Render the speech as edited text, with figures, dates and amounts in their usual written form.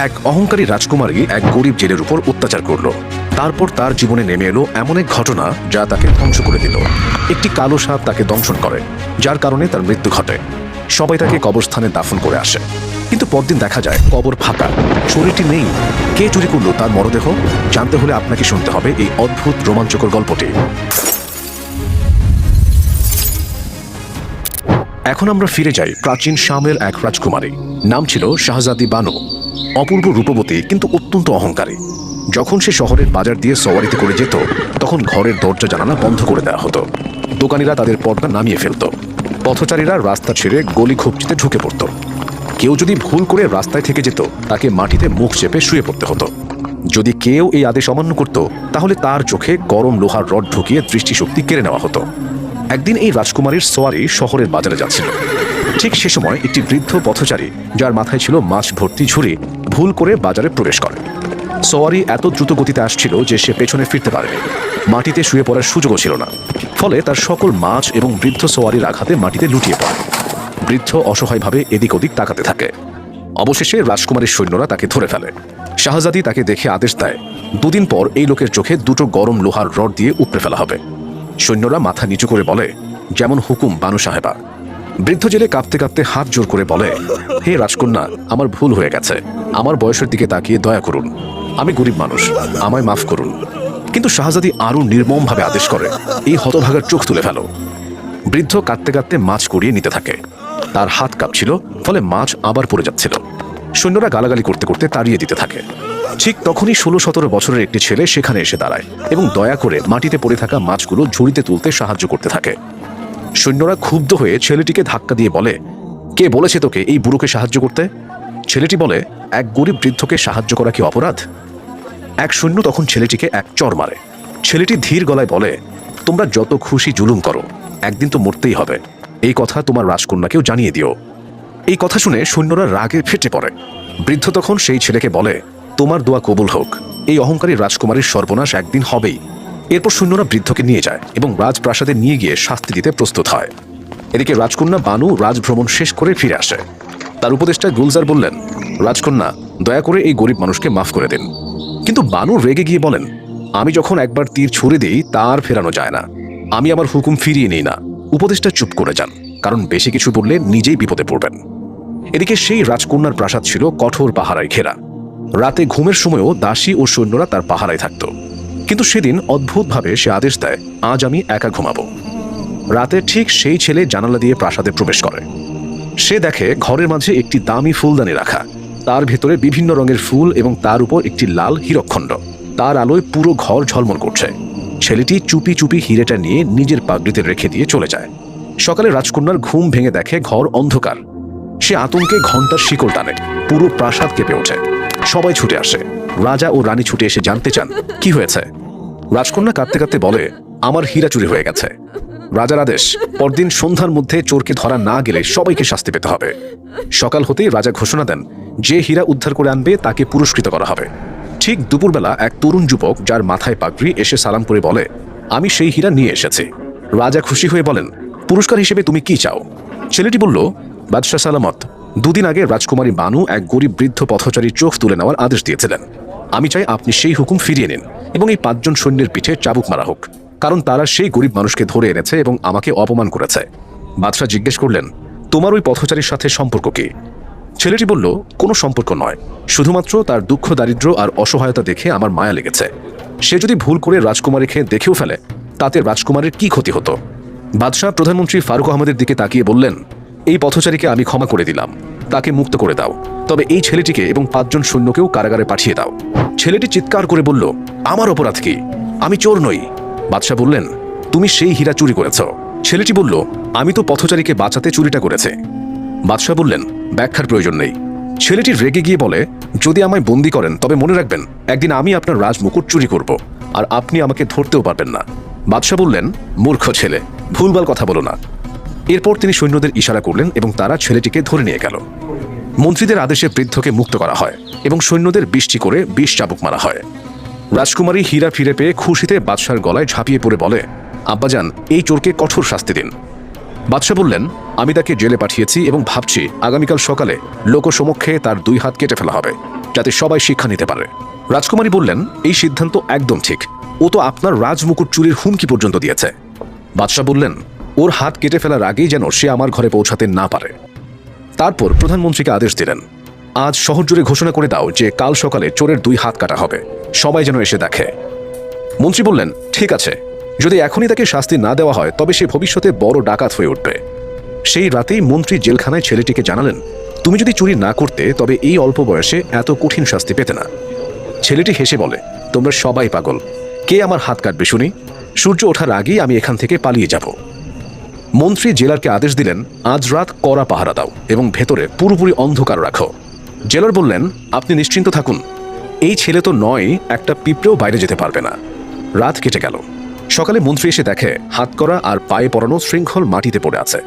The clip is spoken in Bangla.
এক অহংকারী রাজকুমারী এক গরিব জেলের উপর অত্যাচার করল। তারপর তার জীবনে নেমে এলো এমন এক ঘটনা যা তাকে ধ্বংস করে দিল। একটি কালো সাপ তাকে দংশন করে, যার কারণে তার মৃত্যু ঘটে। সবাই তাকে কবরস্থানে দাফন করে আসে, কিন্তু পরদিন দেখা যায় কবর ফাঁকা, শরীরটি নেই। কে চুরি করলো তার মরদেহ? জানতে হলে আপনাকে শুনতে হবে এই অদ্ভুত রোমাঞ্চকর গল্পটি। এখন আমরা ফিরে যাই প্রাচীন শামের এক রাজকুমারী, নাম ছিল শাহজাদি বানু। অপূর্ব রূপবতী, কিন্তু অত্যন্ত অহংকারী। যখন সে শহরের বাজার দিয়ে সওয়ারিতে করে যেত, তখন ঘরের দরজা জানালা বন্ধ করে দেওয়া হতো। দোকানিরা তাদের পর্দা নামিয়ে ফেলত। পথচারীরা রাস্তা ছেড়ে গলি খুপচিতে ঢুকে পড়ত। কেউ যদি ভুল করে রাস্তায় থেকে যেত, তাকে মাটিতে মুখ চেপে শুয়ে পড়তে হতো। যদি কেউ এই আদেশ অমান্য করত, তাহলে তার চোখে গরম লোহার রড ঢুকিয়ে দৃষ্টিশক্তি কেড়ে নেওয়া হতো। একদিন এই রাজকুমারীর সোয়ারি শহরের বাজারে যাচ্ছিল। ঠিক সে সময় একটি বৃদ্ধ পথচারী, যার মাথায় ছিল মাছ ভর্তি ঝুড়ি, ভুল করে বাজারে প্রবেশ করে। সোয়ারি এত দ্রুত গতিতে আসছিল যে সে পেছনে ফিরতে পারেনি। মাটিতে শুয়ে পড়ার সুযোগও ছিল না। ফলে তার সকল মাছ এবং বৃদ্ধ সোয়ারির আঘাতে মাটিতে লুটিয়ে পড়ে। বৃদ্ধ অসহায়ভাবে এদিক ওদিক তাকাতে থাকে। অবশেষে রাজকুমারীর সৈন্যরা তাকে ধরে ফেলে। শাহজাদি তাকে দেখে আদেশ দেয়, 2 দিন পর এই লোকের চোখে 2টো গরম লোহার রড দিয়ে উপড়ে ফেলা হবে। সৈন্যরা মাথা নিচু করে বলে, যেমন হুকুম বানু সাহেবা। বৃদ্ধ জেলে কাঁপতে কাঁপতে হাত জোর করে বলে, হে রাজকন্যা, আমার ভুল হয়ে গেছে। আমার বয়সের দিকে তাকিয়ে দয়া করুন। আমি গরিব মানুষ, আমায় মাফ করুন। কিন্তু শাহজাদি আরো নির্মমভাবে আদেশ করে, এই হতভাগার চোখ তুলে ফেলো। বৃদ্ধ কাঁদতে কাঁদতে মাছ করিয়ে নিতে থাকে। তার হাত কাঁপছিল, ফলে মাছ আবার পড়ে যাচ্ছিল। সৈন্যরা গালাগালি করতে করতে তাড়িয়ে দিতে থাকে। ঠিক তখনই 16-17 বছরের একটি ছেলে সেখানে এসে দাঁড়ায় এবং দয়া করে মাটিতে পড়ে থাকা মাছগুলো ঝুড়িতে তুলতে সাহায্য করতে থাকে। সৈন্যরা ক্ষুব্ধ হয়ে ছেলেটিকে ধাক্কা দিয়ে বলে, কে বলেছে তোকে এই বুড়োকে সাহায্য করতে? ছেলেটি বলে, এক গরিব বৃদ্ধকে সাহায্য করা কি অপরাধ? এক সৈন্য তখন ছেলেটিকে এক চড় মারে। ছেলেটি ধীর গলায় বলে, তোমরা যত খুশি জুলুম করো, একদিন তো মরতেই হবে। এই কথা তোমার রাজকন্যাকেও জানিয়ে দিও। এই কথা শুনে সৈন্যরা রাগে ফেটে পড়ে। বৃদ্ধ তখন সেই ছেলেকে বলে, তোমার দোয়া কবুল হোক। এই অহংকারী রাজকুমারীর সর্বনাশ একদিন হবেই। এরপর সৈন্যরা বৃদ্ধকে নিয়ে যায় এবং রাজপ্রাসাদে নিয়ে গিয়ে শাস্তি দিতে প্রস্তুত হয়। এদিকে রাজকন্যা বানু রাজভ্রমণ শেষ করে ফিরে আসে। তার উপদেষ্টা গুলজার বললেন, রাজকন্যা, দয়া করে এই গরিব মানুষকে মাফ করে দিন। কিন্তু বানু রেগে গিয়ে বলেন, আমি যখন একবার তীর ছুড়ে দিই তার ফেরানো যায় না। আমি আমার হুকুম ফিরিয়ে নিই না। উপদেষ্টা চুপ করে যান, কারণ বেশি কিছু বললে নিজেই বিপদে পড়বেন। এদিকে সেই রাজকন্যার প্রাসাদ ছিল কঠোর পাহারায় ঘেরা। রাতে ঘুমের সময়ও দাসী ও সৈন্যরা তার পাহারায় থাকত। কিন্তু সেদিন অদ্ভুতভাবে সে আদেশ দেয়, আজ আমি একা ঘুমাবো। রাতে ঠিক সেই ছেলে জানালা দিয়ে প্রাসাদে প্রবেশ করে। সে দেখে ঘরের মাঝে একটি দামি ফুলদানি রাখা, তার ভেতরে বিভিন্ন রঙের ফুল এবং তার উপর একটি লাল হীরকখণ্ড। তার আলোয় পুরো ঘর ঝলমল করছে। ছেলেটি চুপি চুপি হিরেটা নিয়ে নিজের পাগড়িতে রেখে দিয়ে চলে যায়। সকালে রাজকন্যার ঘুম ভেঙে দেখে ঘর অন্ধকার। সে আতঙ্কে ঘণ্টার শিকল টানে। পুরো প্রাসাদ কেঁপে ওঠে। সবাই ছুটে আসে। রাজা ও রানী ছুটে এসে জানতে চান কি হয়েছে। রাজকন্যা কাঁদতে কাঁদতে বলে, আমার হীরা চুরি হয়ে গেছে। রাজার আদেশ, পরদিন সন্ধ্যার মধ্যে চোরকে ধরা না গেলে সবাইকে শাস্তি পেতে হবে। সকাল হতেই রাজা ঘোষণা দেন, যে হীরা উদ্ধার করে আনবে তাকে পুরস্কৃত করা হবে। ঠিক দুপুরবেলা এক তরুণ যুবক, যার মাথায় পাগড়ি, এসে সালাম করে বলে, আমি সেই হীরা নিয়ে এসেছি। রাজা খুশি হয়ে বলেন, পুরস্কার হিসেবে তুমি কি চাও? ছেলেটি বলল, বাদশাহ সালামত, 2 দিন আগে রাজকুমারী বানু এক গরিব বৃদ্ধ পথচারীর চোখ তুলে নেওয়ার আদেশ দিয়েছিলেন। আমি চাই আপনি সেই হুকুম ফিরিয়ে নিন এবং এই 5 জন সৈন্যের পিঠে চাবুক মারা হোক, কারণ তারা সেই গরিব মানুষকে ধরে এনেছে এবং আমাকে অপমান করেছে। বাদশাহ জিজ্ঞেস করলেন, তোমার ওই পথচারীর সাথে সম্পর্ক কি? ছেলেটি বলল, কোনো সম্পর্ক নয়, শুধুমাত্র তার দুঃখ দারিদ্র্য আর অসহায়তা দেখে আমার মায়া লেগেছে। সে যদি ভুল করে রাজকুমারীকে দেখেও ফেলে, তাতে রাজকুমারীর কি ক্ষতি হতো? বাদশাহ প্রধানমন্ত্রী ফারুক আহমদের দিকে তাকিয়ে বললেন, এই পথচারীকে আমি ক্ষমা করে দিলাম, তাকে মুক্ত করে দাও। তবে এই ছেলেটিকে এবং 5 জন সৈন্যকেও কারাগারে পাঠিয়ে দাও। ছেলেটি চিৎকার করে বলল, আমার অপরাধ কি? আমি চোর নই। বাদশাহ বললেন, তুমি সেই হীরা চুরি করেছ। ছেলেটি বলল, আমি তো পথচারীকে বাঁচাতে চুরিটা করেছে। বাদশাহ বললেন, ব্যাখ্যার প্রয়োজন নেই। ছেলেটি রেগে গিয়ে বলে, যদি আমায় বন্দী করেন তবে মনে রাখবেন, একদিন আমি আপনার রাজমুকুট চুরি করব, আর আপনি আমাকে ধরতেও পারবেন না। বাদশাহ বললেন, মূর্খ ছেলে, ভুলভাল কথা বলো না। এরপর তিনি সৈন্যদের ইশারা করলেন এবং তারা ছেলেটিকে ধরে নিয়ে গেল। মন্ত্রীদের আদেশে বৃদ্ধকে মুক্ত করা হয় এবং সৈন্যদের 20টি করে 20 চাবুক মারা হয়। রাজকুমারী হীরা ফিরে পেয়ে খুশিতে বাদশার গলায় ঝাঁপিয়ে পড়ে বলে, আব্বাজান, এই চোরকে কঠোর শাস্তি দিন। বাদশাহ বললেন, আমি তাকে জেলে পাঠিয়েছি এবং ভাবছি আগামীকাল সকালে লোকসমক্ষে তার 2 হাত কেটে ফেলা হবে। যাতে সবাই শিক্ষা নিতে পারে। রাজকুমারী বললেন, এই সিদ্ধান্ত একদম ঠিক। ও তো আপনার রাজমুকুট চুরির হুমকি পর্যন্ত দিয়েছে। বাদশাহ বললেন, ওর হাত কেটে ফেলার আগেই যেন সে আমার ঘরে পৌঁছাতে না পারে। তারপর প্রধানমন্ত্রীকে আদেশ দিলেন, আজ শহর জুড়ে ঘোষণা করে দাও যে কাল সকালে চোরের 2 হাত কাটা হবে, সবাই যেন এসে দেখে। মন্ত্রী বললেন, ঠিক আছে, যদি এখনই তাকে শাস্তি না দেওয়া হয় তবে সে ভবিষ্যতে বড় ডাকাত হয়ে উঠবে। সেই রাতেই মন্ত্রী জেলখানায় ছেলেটিকে জানালেন, তুমি যদি চুরি না করতে তবে এই অল্প বয়সে এত কঠিন শাস্তি পেতে না। ছেলেটি হেসে বলে, তোমরা সবাই পাগল, কে আমার হাত কাটবে শুনি? সূর্য ওঠার আগেই আমি এখান থেকে পালিয়ে যাব। মন্ত্রী জেলারকে আদেশ দিলেন, আজ রাত কড়া পাহারা দাও এবং ভেতরে পুরোপুরি অন্ধকার রাখো। জেলার বললেন, আপনি নিশ্চিন্ত থাকুন, এই ছেলে তো নয়, একটা পিঁপড়েও বাইরে যেতে পারবে না। রাত কেটে গেল। সকালে মন্ত্রী এসে দেখে হাতকড়া আর পায়ে পরানো শৃঙ্খল মাটিতে পড়ে আছে।